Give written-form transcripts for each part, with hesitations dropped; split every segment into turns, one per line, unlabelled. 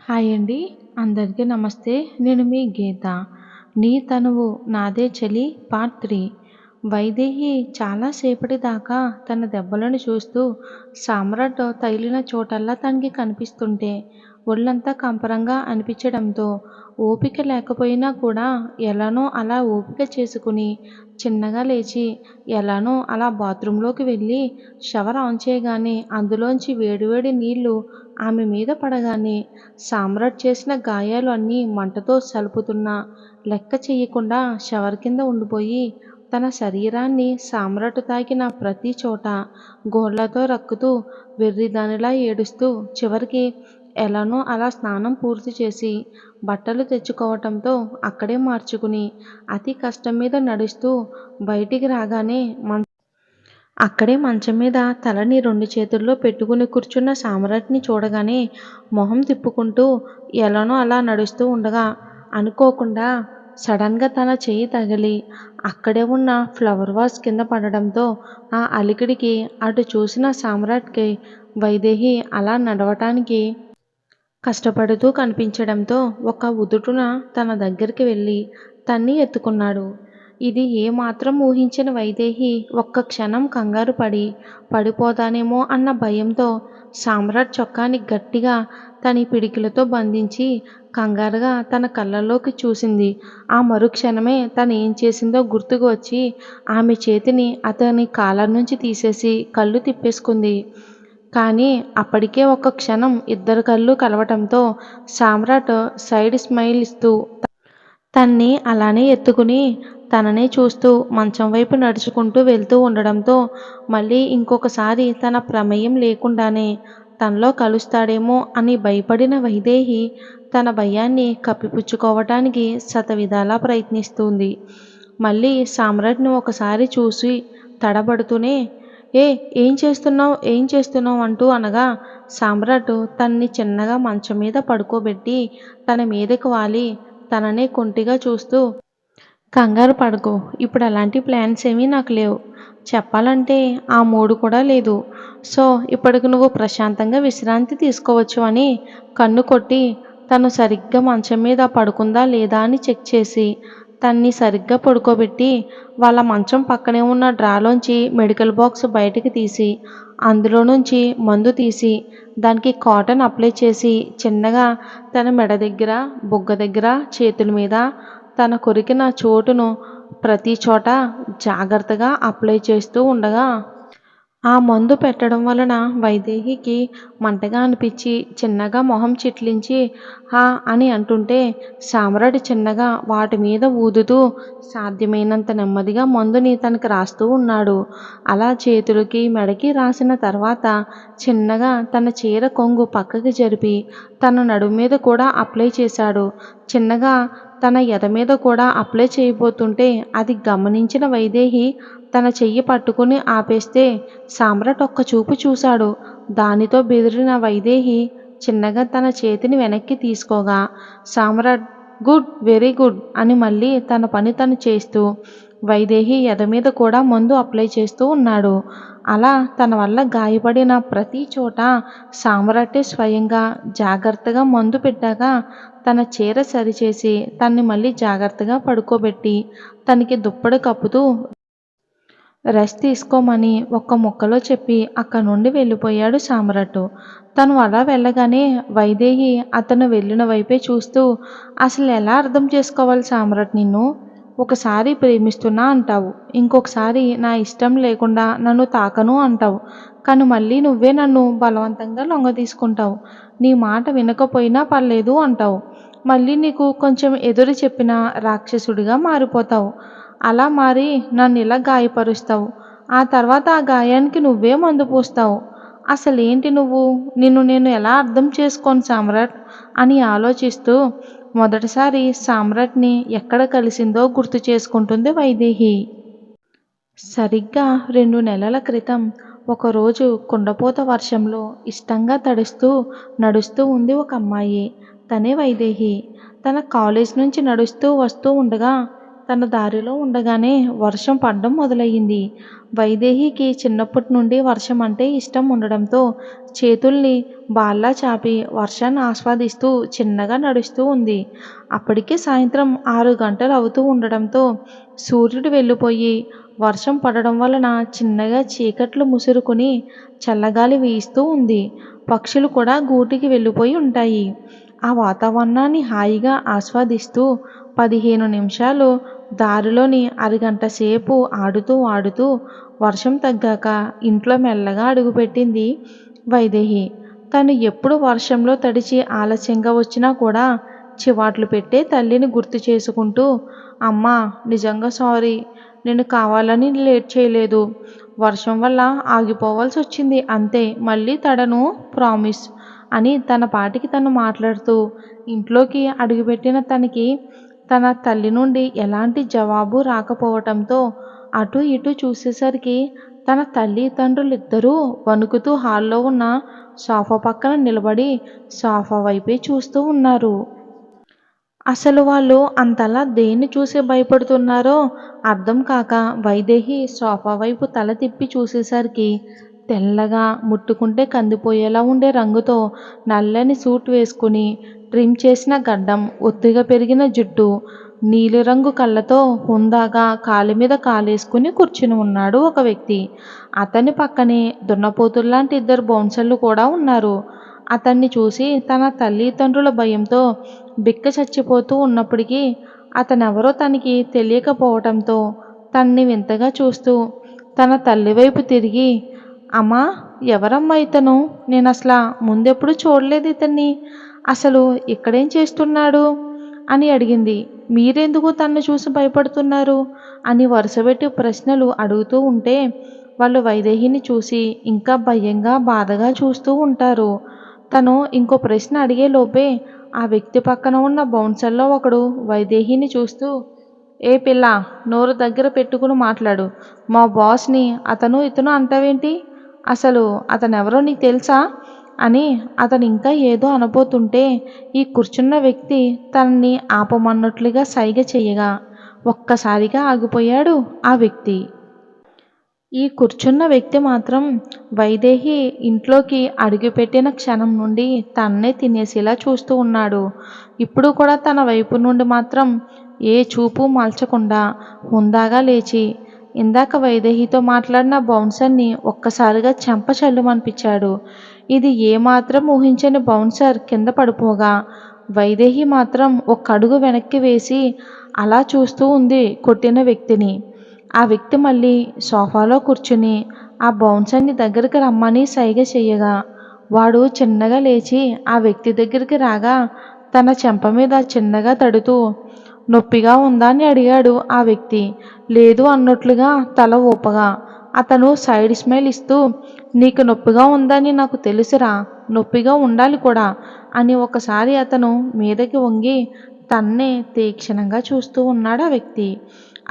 Hi అండి. అందరికీ నమస్తే. నేను మీ గీత. 'నీ తనువు నాదే చలి' పార్ట్ 3. వైదేహి చాలా సేపటి దాకా తన దెబ్బలను చూస్తూ సామ్రాట్ తగిలిన చోటల్లా తనకి కనిపిస్తుంటే ఒళ్ళంతా కంపరంగా అనిపించడంతో ఓపిక లేకపోయినా కూడా ఎలానో అలా ఓపిక చేసుకుని చిన్నగా లేచి ఎలానో అలా బాత్రూంలోకి వెళ్ళి షవర్ ఆన్ చేయగానే అందులోంచి వేడివేడి నీళ్లు ఆమె మీద పడగానే సామ్రాట్ చేసిన గాయాలు అన్నీ మంటతో సలుపుతున్నా లెక్క చెయ్యకుండా షవర్ కింద ఉండిపోయి తన శరీరాన్ని సామ్రాట్ తాకిన ప్రతి చోట గోళ్లతో రక్కుతూ వెర్రిదానిలా ఏడుస్తూ చివరికి ఎలానో అలా స్నానం పూర్తి చేసి బట్టలు తెచ్చుకోవటంతో అక్కడే మార్చుకుని అతి కష్టం మీద నడుస్తూ బయటికి రాగానే అక్కడే మంచం మీద తలని 2 చేతుల్లో పెట్టుకుని కూర్చున్న సామ్రాట్ని చూడగానే మొహం తిప్పుకుంటూ ఎలానో అలా నడుస్తూ ఉండగా అనుకోకుండా సడన్గా తన చెయ్యి తగిలి అక్కడే ఉన్న ఫ్లవర్ వాస్ కింద పడడంతో ఆ అలికిడికి అటు చూసిన సామ్రాట్కి వైదేహి అలా నడవటానికి కష్టపడుతూ కనిపించడంతో ఒక ఉదుటున తన దగ్గరికి వెళ్ళి తన్ని ఎత్తుకున్నాడు. ఇది ఏమాత్రం ఊహించని వైదేహి ఒక్క క్షణం కంగారు పడిపోతానేమో అన్న భయంతో సామ్రాట్ చొక్కాని గట్టిగా తన పిడికిలతో బంధించి కంగారుగా తన కళ్ళల్లోకి చూసింది. ఆ మరుక్షణమే తనేం చేసిందో గుర్తుకు వచ్చి ఆమె చేతిని అతని కాలర్ నుంచి తీసేసి కళ్ళు తిప్పేసుకుంది. కానీ అప్పటికే ఒక్క క్షణం ఇద్దరి కళ్ళు కలవటంతో సామ్రాట్ సైడ్ స్మైల్ ఇస్తూ తన్ని అలానే ఎత్తుకుని తననే చూస్తూ మంచం వైపు నడుచుకుంటూ వెళ్తూ ఉండడంతో మళ్ళీ ఇంకొకసారి తన ప్రమేయం లేకుండానే తనలో కలుస్తాడేమో అని భయపడిన వైదేహి తన భయాన్ని కప్పిపుచ్చుకోవటానికి శతవిధాలా ప్రయత్నిస్తుంది. మళ్ళీ సామ్రాట్ని ఒకసారి చూసి తడబడుతూనే ఏం చేస్తున్నావు అంటూ అనగా సామ్రాట్ తన్ని చిన్నగా మంచం మీద పడుకోబెట్టి తన మీదకు వాలి తననే కొంటిగా చూస్తూ కంగారు పడకు, ఇప్పుడు అలాంటి ప్లాన్స్ ఏమీ నాకు లేవు. చెప్పాలంటే ఆ మూడు కూడా లేదు. సో ఇప్పటికి నువ్వు ప్రశాంతంగా విశ్రాంతి తీసుకోవచ్చు అని కన్ను కొట్టి తను సరిగ్గా మంచం మీద పడుకుందా లేదా అని చెక్ చేసి తన్ని సరిగ్గా పడుకోబెట్టి వాళ్ళ మంచం పక్కనే ఉన్న డ్రాలోంచి మెడికల్ బాక్స్ బయటికి తీసి అందులో నుంచి మందు తీసి దానికి కాటన్ అప్లై చేసి చిన్నగా తన మెడ దగ్గర, బుగ్గ దగ్గర, చేతుల మీద తన కొరికిన చోటును ప్రతి చోట జాగ్రత్తగా అప్లై చేస్తూ ఉండగా ఆ మందు పెట్టడం వలన వైదేహికి మంటగా అనిపించి చిన్నగా మొహం చిట్లించి హా అని అంటుంటే సామ్రాట్ చిన్నగా వాటి మీద ఊదుతూ సాధ్యమైనంత నెమ్మదిగా మందుని తనకి రాస్తూ ఉన్నాడు. అలా చేతులకి మెడకి రాసిన తర్వాత చిన్నగా తన చీర కొంగు పక్కకి జరిపి తన నడుము మీద కూడా అప్లై చేశాడు. చిన్నగా తన ఎద మీద కూడా అప్లై చేయబోతుంటే అది గమనించిన వైదేహి తన చెయ్యి పట్టుకుని ఆపేస్తే సామ్రాట్ ఒక్క చూపు చూశాడు. దానితో బెదిరిన వైదేహి చిన్నగా తన చేతిని వెనక్కి తీసుకోగా సామ్రాట్ గుడ్, వెరీ గుడ్ అని మళ్ళీ తన పని తను చేస్తూ వైదేహి ఎద మీద కూడా మందు అప్లై చేస్తూ ఉన్నాడు. అలా తన వల్ల గాయపడిన ప్రతి చోట సామ్రాటే స్వయంగా జాగ్రత్తగా మందు పెట్టాక తన చీర సరిచేసి తన్ని మళ్ళీ జాగ్రత్తగా పడుకోబెట్టి తనకి దుప్పటి కప్పుతూ రెస్ట్ తీసుకోమని ఒక్క ముక్కలో చెప్పి అక్కడి నుండి వెళ్ళిపోయాడు సామ్రాట్. తను అలా వెళ్ళగానే వైదేహి అతను వెళ్ళిన వైపే చూస్తూ అసలు ఎలా అర్థం చేసుకోవాలి సామ్రాట్ నిన్ను? ఒకసారి ప్రేమిస్తున్నా అంటావు, ఇంకొకసారి నా ఇష్టం లేకుండా నన్ను తాకను అంటావు, కానీ మళ్ళీ నువ్వే నన్ను బలవంతంగా లొంగదీసుకుంటావు. నీ మాట వినకపోయినా పర్లేదు అంటావు, మళ్ళీ నీకు కొంచెం ఎదురు చెప్పినా రాక్షసుడిగా మారిపోతావు. అలా మారి నన్ను ఇలా గాయపరుస్తావు. ఆ తర్వాత ఆ గాయానికి నువ్వే మందు పూస్తావు. అసలేంటి నువ్వు? నిన్ను నేను ఎలా అర్థం చేసుకోను సామ్రాట్ అని ఆలోచిస్తూ మొదటిసారి సామ్రాట్ని ఎక్కడ కలిసిందో గుర్తు చేసుకుంటుంది వైదేహి. సరిగ్గా 2 నెలల క్రితం ఒకరోజు కుండపోత వర్షంలో ఇష్టంగా తడుస్తూ నడుస్తూ ఉంది ఒక అమ్మాయి. తనే వైదేహి. తన కాలేజ్ నుంచి నడుస్తూ వస్తూ ఉండగా తన దారిలో ఉండగానే వర్షం పడడం మొదలయ్యింది. వైదేహికి చిన్నప్పటి నుండి వర్షం అంటే ఇష్టం ఉండడంతో చేతుల్ని బాల్లా చాపి వర్షాన్ని ఆస్వాదిస్తూ చిన్నగా నడుస్తూ ఉంది. అప్పటికే సాయంత్రం 6 గంటలు అవుతూ ఉండడంతో సూర్యుడు వెళ్ళిపోయి వర్షం పడడం వలన చిన్నగా చీకట్లు ముసురుకుని చల్లగాలి వీస్తూ ఉంది. పక్షులు కూడా గూటికి వెళ్ళిపోయి ఉంటాయి. ఆ వాతావరణాన్ని హాయిగా ఆస్వాదిస్తూ 15 నిమిషాలు దారిలోని అరగంట సేపు ఆడుతూ ఆడుతూ వర్షం తగ్గాక ఇంట్లో మెల్లగా అడుగుపెట్టింది వైదేహి. తను ఎప్పుడు వర్షంలో తడిచి ఆలస్యంగా వచ్చినా కూడా చివాట్లు పెట్టే తల్లిని గుర్తు చేసుకుంటూ, అమ్మా, నిజంగా సారీ, నేను కావాలని లేట్ చేయలేదు. వర్షం వల్ల ఆగిపోవాల్సి వచ్చింది అంతే, మళ్ళీ తడను, ప్రామిస్ అని తన పాటికి తను మాట్లాడుతూ ఇంట్లోకి అడుగుపెట్టిన తనకి తన తల్లి నుండి ఎలాంటి జవాబు రాకపోవటంతో అటు ఇటు చూసేసరికి తన తల్లి తండ్రులిద్దరూ వణుకుతూ హాల్లో ఉన్న సోఫా పక్కన నిలబడి సోఫా వైపే చూస్తూ ఉన్నారు. అసలు వాళ్ళు అంతలా దేన్ని చూసి భయపడుతున్నారో అర్థం కాక వైదేహి సోఫా వైపు తల తిప్పి చూసేసరికి తెల్లగా ముట్టుకుంటే కందిపోయేలా ఉండే రంగుతో నల్లని సూట్ వేసుకుని ట్రిమ్ చేసిన గడ్డం, ఒత్తుగా పెరిగిన జుట్టు, నీలిరంగు కళ్ళతో హుందాగా కాలు మీద కాలేసుకుని కూర్చుని ఉన్నాడు ఒక వ్యక్తి. అతని పక్కనే దున్నపోతుల్లాంటి 2 బౌన్సర్లు కూడా ఉన్నారు. అతన్ని చూసి తన తల్లిదండ్రుల భయంతో బిక్క చచ్చిపోతూ ఉన్నప్పటికీ అతనెవరో తనకి తెలియకపోవటంతో తన్ని వింతగా చూస్తూ తన తల్లి వైపు తిరిగి, అమ్మా, ఎవరమ్మా ఇతను? నేనసలా ముందెప్పుడు చూడలేదు ఇతన్ని. అసలు ఇక్కడేం చేస్తున్నాడు అని అడిగింది. మీరెందుకు తన్ను చూసి భయపడుతున్నారు అని వరుసపెట్టి ప్రశ్నలు అడుగుతూ ఉంటే వాళ్ళు వైదేహిని చూసి ఇంకా భయంగా బాధగా చూస్తూ ఉంటారు. తను ఇంకో ప్రశ్న అడిగే లోపే ఆ వ్యక్తి పక్కన ఉన్న బౌన్సర్లో ఒకడు వైదేహిని చూస్తూ, ఏ పిల్ల, నోరు దగ్గర పెట్టుకుని మాట్లాడు. మా బాస్ని అతను ఇతను అంటావేంటి? అసలు అతనెవరో నీకు తెలుసా అని అతను ఇంకా ఏదో అనబోతుంటే ఈ కూర్చున్న వ్యక్తి తనని ఆపమన్నట్లుగా సైగ చేయగా ఒక్కసారిగా ఆగిపోయాడు ఆ వ్యక్తి. ఈ కూర్చున్న వ్యక్తి మాత్రం వైదేహి ఇంట్లోకి అడుగుపెట్టిన క్షణం నుండి తన్నే తినేసేలా చూస్తూ ఉన్నాడు. ఇప్పుడు కూడా తన వైపు నుండి మాత్రం ఏ చూపు మలచకుండా హుందాగా లేచి ఇందాక వైదేహితో మాట్లాడిన బౌన్సర్ని ఒక్కసారిగా చెంప చల్లుమనిపించాడు. ఇది ఏమాత్రం ఊహించని బౌన్సర్ కింద పడిపోగా వైదేహి మాత్రం ఒక అడుగు వెనక్కి వేసి అలా చూస్తూ ఉంది కొట్టిన వ్యక్తిని. ఆ వ్యక్తి మళ్ళీ సోఫాలో కూర్చుని ఆ బౌన్సర్ని దగ్గరికి రమ్మని సైగ చెయ్యగా వాడు చిన్నగా లేచి ఆ వ్యక్తి దగ్గరికి రాగా తన చెంప మీద చిన్నగా తడుతూ, నొప్పిగా ఉందా అని అడిగాడు ఆ వ్యక్తి. లేదు అన్నట్లుగా తల ఊపగా అతను సైడ్ స్మైల్ ఇస్తూ, నీకు నొప్పిగా ఉందని నాకు తెలుసురా, నొప్పిగా ఉండాలి కూడా అని ఒకసారి అతను మీదకి వంగి తన్నే తీక్షణంగా చూస్తూ ఉన్నాడు ఆ వ్యక్తి.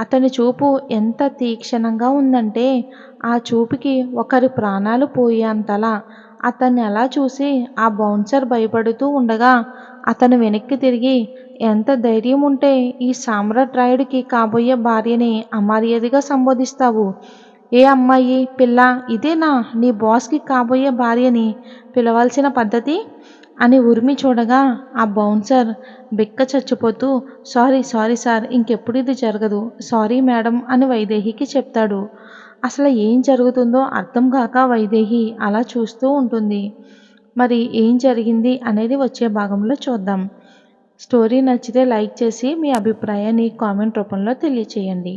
అతని చూపు ఎంత తీక్షణంగా ఉందంటే ఆ చూపుకి ఒకరి ప్రాణాలు పోయేంతలా అతన్ని అలా చూసి ఆ బౌన్సర్ భయపడుతూ ఉండగా అతను వెనక్కి తిరిగి, ఎంత ధైర్యం ఉంటే ఈ సామ్రాట్ రాయుడికి కాబోయే భార్యని అమర్యాదగా సంబోధిస్తావు? ఏ అమ్మాయి, పిల్ల, ఇదేనా నీ బాస్కి కాబోయే భార్యని పిలవాల్సిన పద్ధతి అని ఉరిమి చూడగా ఆ బౌన్సర్ బిక్క చచ్చిపోతూ, సారీ సారీ సార్, ఇంకెప్పుడు ఇది జరగదు, సారీ మేడం అని వైదేహికి చెప్తాడు. అసలు ఏం జరుగుతుందో అర్థం కాక వైదేహి అలా చూస్తూ ఉంటుంది. మరి ఏం జరిగింది అనేది వచ్చే భాగంలో చూద్దాం. స్టోరీ నచ్చితే లైక్ చేసి మీ అభిప్రాయాన్ని కామెంట్ రూపంలో తెలియచేయండి.